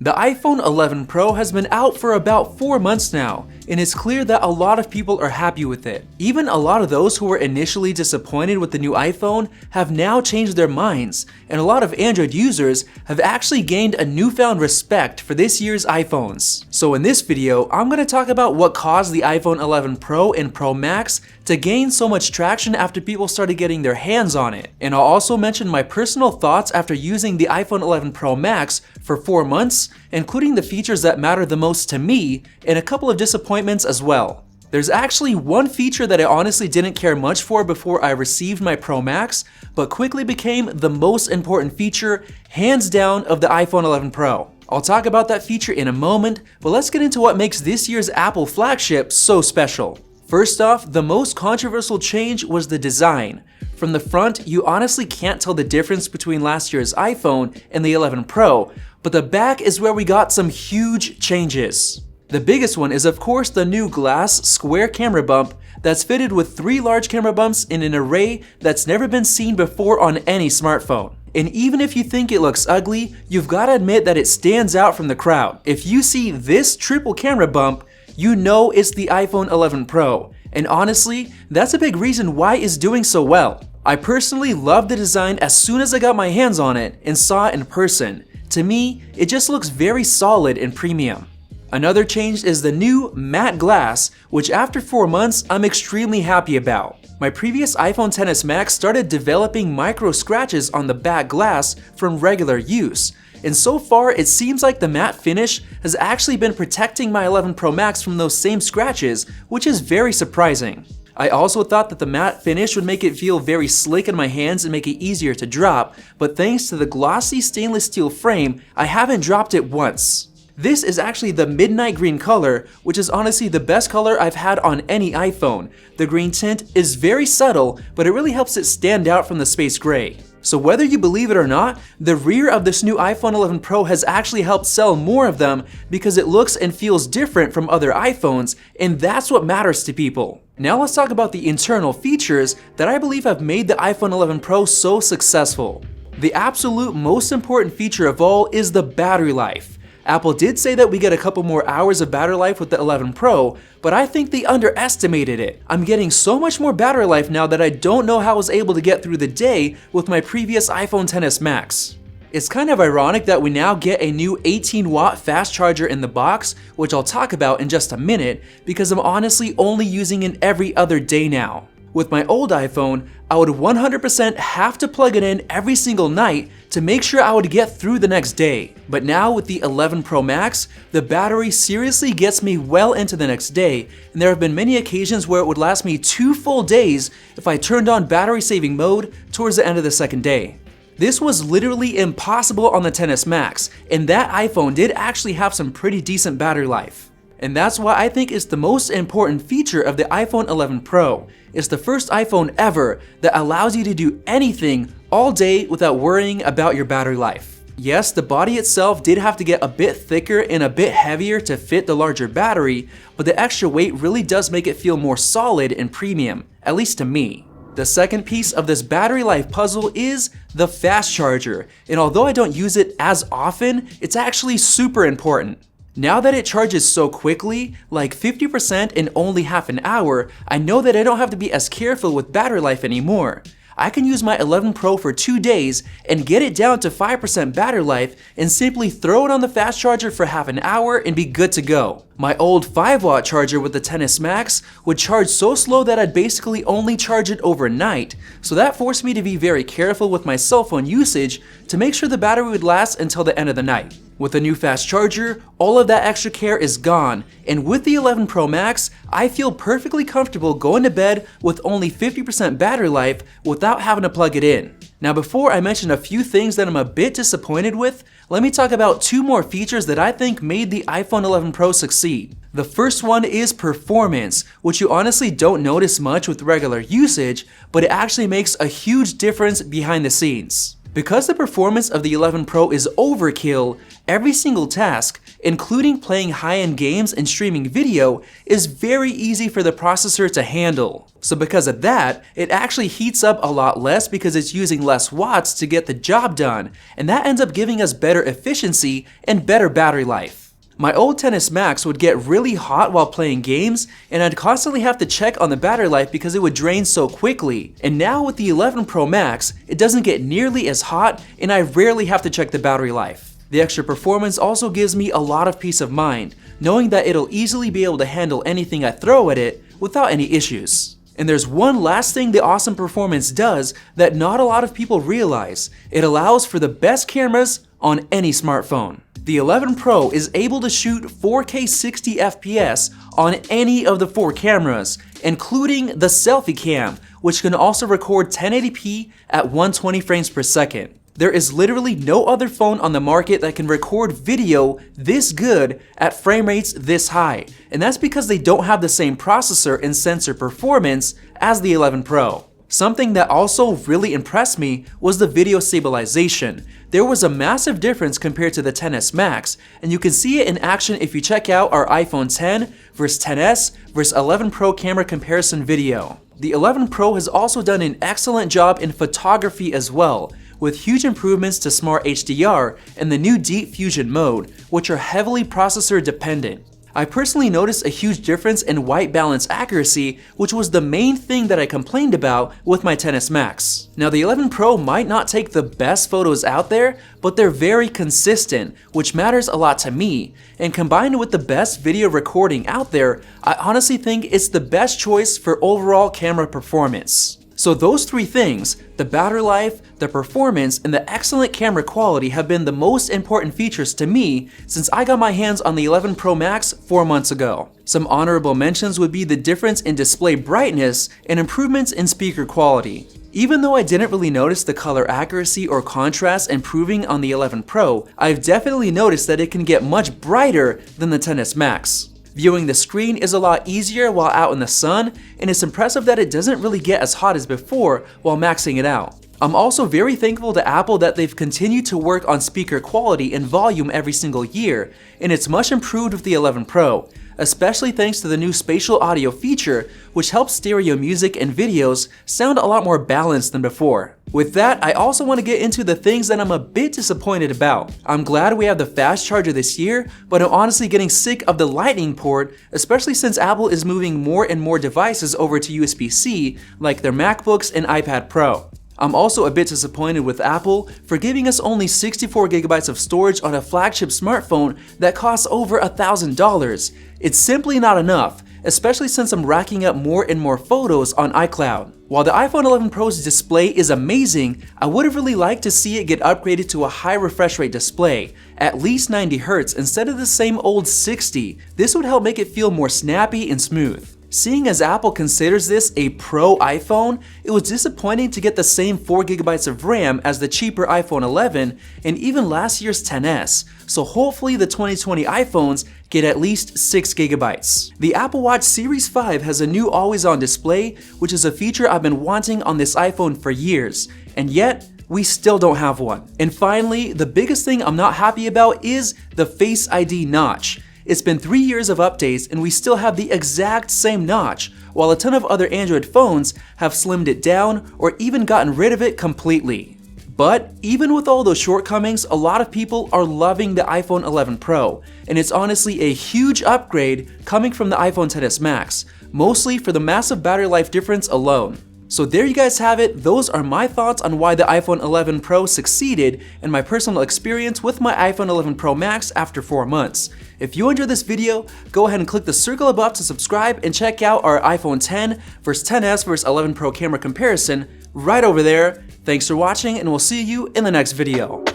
The iPhone 11 Pro has been out for about 4 months now, and it's clear that a lot of people are happy with it. Even a lot of those who were initially disappointed with the new iPhone have now changed their minds, and a lot of Android users have actually gained a newfound respect for this year's iPhones. So in this video, I'm going to talk about what caused the iPhone 11 Pro and Pro Max to gain so much traction after people started getting their hands on it. And I'll also mention my personal thoughts after using the iPhone 11 Pro Max for 4 months, including the features that matter the most to me, and a couple of disappointments as well. There's actually one feature that I honestly didn't care much for before I received my Pro Max, but quickly became the most important feature, hands down, of the iPhone 11 Pro. I'll talk about that feature in a moment, but let's get into what makes this year's Apple flagship so special. First off, the most controversial change was the design. From the front, you honestly can't tell the difference between last year's iPhone and the 11 Pro, but the back is where we got some huge changes. The biggest one is of course the new glass square camera bump that's fitted with 3 large camera bumps in an array that's never been seen before on any smartphone. And even if you think it looks ugly, you've got to admit that it stands out from the crowd. If you see this triple camera bump, you know it's the iPhone 11 Pro. And honestly, that's a big reason why it's doing so well. I personally loved the design as soon as I got my hands on it and saw it in person. To me, it just looks very solid and premium. Another change is the new matte glass, which after 4 months, I'm extremely happy about. My previous iPhone XS Max started developing micro scratches on the back glass from regular use, and so far it seems like the matte finish has actually been protecting my 11 Pro Max from those same scratches, which is very surprising. I also thought that the matte finish would make it feel very slick in my hands and make it easier to drop, but thanks to the glossy stainless steel frame, I haven't dropped it once. This is actually the midnight green color, which is honestly the best color I've had on any iPhone. The green tint is very subtle, but it really helps it stand out from the space gray. So whether you believe it or not, the rear of this new iPhone 11 Pro has actually helped sell more of them because it looks and feels different from other iPhones, and that's what matters to people. Now let's talk about the internal features that I believe have made the iPhone 11 Pro so successful. The absolute most important feature of all is the battery life. Apple did say that we get a couple more hours of battery life with the 11 Pro, but I think they underestimated it. I'm getting so much more battery life now that I don't know how I was able to get through the day with my previous iPhone XS Max. It's kind of ironic that we now get a new 18-watt fast charger in the box, which I'll talk about in just a minute, because I'm honestly only using it every other day now. With my old iPhone, I would 100% have to plug it in every single night to make sure I would get through the next day. But now with the 11 Pro Max, the battery seriously gets me well into the next day, and there have been many occasions where it would last me 2 full days if I turned on battery saving mode towards the end of the second day. This was literally impossible on the XS Max, and that iPhone did actually have some pretty decent battery life. And that's why I think it's the most important feature of the iPhone 11 Pro. It's the first iPhone ever that allows you to do anything all day without worrying about your battery life. Yes, the body itself did have to get a bit thicker and a bit heavier to fit the larger battery, but the extra weight really does make it feel more solid and premium, at least to me. The second piece of this battery life puzzle is the fast charger, and although I don't use it as often, it's actually super important. Now that it charges so quickly, like 50% in only half an hour, I know that I don't have to be as careful with battery life anymore. I can use my 11 Pro for 2 days and get it down to 5% battery life and simply throw it on the fast charger for half an hour and be good to go. My old 5-watt charger with the XS Max would charge so slow that I'd basically only charge it overnight, so that forced me to be very careful with my cell phone usage to make sure the battery would last until the end of the night. With the new fast charger, all of that extra care is gone, and with the 11 Pro Max, I feel perfectly comfortable going to bed with only 50% battery life without having to plug it in. Now before I mention a few things that I'm a bit disappointed with, let me talk about 2 more features that I think made the iPhone 11 Pro succeed. The first one is performance, which you honestly don't notice much with regular usage, but it actually makes a huge difference behind the scenes. Because the performance of the 11 Pro is overkill, every single task, including playing high-end games and streaming video, is very easy for the processor to handle. So because of that, it actually heats up a lot less because it's using less watts to get the job done, and that ends up giving us better efficiency and better battery life. My old XS Max would get really hot while playing games, and I'd constantly have to check on the battery life because it would drain so quickly. And now with the 11 Pro Max, it doesn't get nearly as hot, and I rarely have to check the battery life. The extra performance also gives me a lot of peace of mind, knowing that it'll easily be able to handle anything I throw at it without any issues. And there's one last thing the awesome performance does that not a lot of people realize. It allows for the best cameras on any smartphone. The 11 Pro is able to shoot 4K 60 FPS on any of the 4 cameras, including the selfie cam, which can also record 1080p at 120 frames per second. There is literally no other phone on the market that can record video this good at frame rates this high, and that's because they don't have the same processor and sensor performance as the 11 Pro. Something that also really impressed me was the video stabilization. There was a massive difference compared to the XS Max, and you can see it in action if you check out our iPhone 10 versus XS versus 11 Pro camera comparison video. The 11 Pro has also done an excellent job in photography as well, with huge improvements to Smart HDR and the new Deep Fusion mode, which are heavily processor dependent. I personally noticed a huge difference in white balance accuracy, which was the main thing that I complained about with my XS Max. Now the 11 Pro might not take the best photos out there, but they're very consistent, which matters a lot to me. And combined with the best video recording out there, I honestly think it's the best choice for overall camera performance. So those 3 things, the battery life, the performance, and the excellent camera quality have been the most important features to me since I got my hands on the 11 Pro Max 4 months ago. Some honorable mentions would be the difference in display brightness and improvements in speaker quality. Even though I didn't really notice the color accuracy or contrast improving on the 11 Pro, I've definitely noticed that it can get much brighter than the XS Max. Viewing the screen is a lot easier while out in the sun, and it's impressive that it doesn't really get as hot as before while maxing it out. I'm also very thankful to Apple that they've continued to work on speaker quality and volume every single year, and it's much improved with the 11 Pro, especially thanks to the new spatial audio feature, which helps stereo music and videos sound a lot more balanced than before. With that, I also want to get into the things that I'm a bit disappointed about. I'm glad we have the fast charger this year, but I'm honestly getting sick of the Lightning port, especially since Apple is moving more and more devices over to USB-C, like their MacBooks and iPad Pro. I'm also a bit disappointed with Apple for giving us only 64GB of storage on a flagship smartphone that costs over $1,000. It's simply not enough, especially since I'm racking up more and more photos on iCloud. While the iPhone 11 Pro's display is amazing, I would have really liked to see it get upgraded to a high refresh rate display, at least 90Hz instead of the same old 60. This would help make it feel more snappy and smooth. Seeing as Apple considers this a Pro iPhone, it was disappointing to get the same 4GB of RAM as the cheaper iPhone 11 and even last year's XS, so hopefully the 2020 iPhones get at least 6GB. The Apple Watch Series 5 has a new always-on display, which is a feature I've been wanting on this iPhone for years, and yet we still don't have one. And finally, the biggest thing I'm not happy about is the Face ID notch. It's been 3 years of updates and we still have the exact same notch, while a ton of other Android phones have slimmed it down or even gotten rid of it completely. But even with all those shortcomings, a lot of people are loving the iPhone 11 Pro, and it's honestly a huge upgrade coming from the iPhone XS Max, mostly for the massive battery life difference alone. So there you guys have it. Those are my thoughts on why the iPhone 11 Pro succeeded and my personal experience with my iPhone 11 Pro Max after 4 months. If you enjoyed this video, go ahead and click the circle above to subscribe and check out our iPhone 10 versus XS versus 11 Pro camera comparison right over there. Thanks for watching and we'll see you in the next video.